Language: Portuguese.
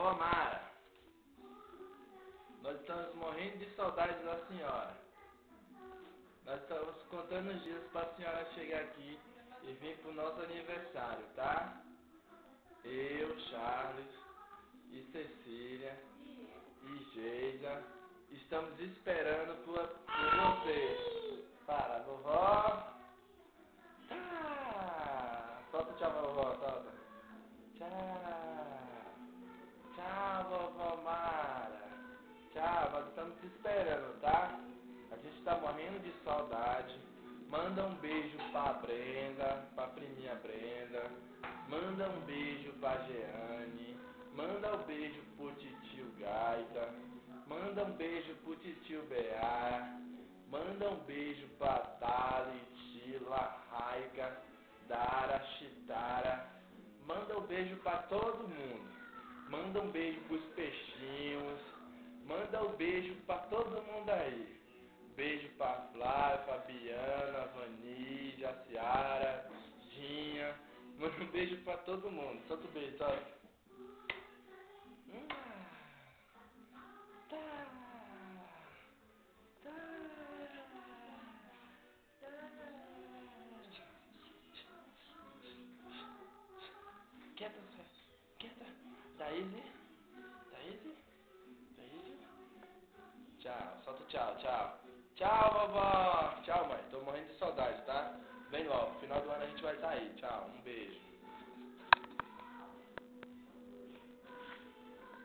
Vovó Mara, nós estamos morrendo de saudade da senhora. Nós estamos contando os dias para a senhora chegar aqui e vir pro nosso aniversário, tá? Eu, Charles e Cecília e Geisa estamos esperando por você. Para, vovó. Tá. Solta tchau, vovó, solta. Tchau. Tchau, vovó Mara. Tchau, nós estamos te esperando, tá? A gente tá morrendo de saudade. Manda um beijo pra Brenda, pra priminha Brenda. Manda um beijo pra Jeane. Manda um beijo pro titio Gaita. Manda um beijo pro titio Beá. Manda um beijo pra Dali, Tila, Raika, Dara, Chitara. Manda um beijo pra todo mundo. Manda um beijo pros peixinhos. Manda um beijo pra todo mundo aí. Beijo pra Flávia, Fabiana, Vani, Jaciara, Dinha. Manda um beijo pra todo mundo. Solta o beijo, solta. Tá. Quieta, Fé. Quieta. Daíse. Daíse. Daíse. Tchau. Solta o tchau, tchau. Tchau, vovó. Tchau, mãe. Tô morrendo de saudade, tá? Vem logo. Final do ano a gente vai sair. Tchau. Um beijo.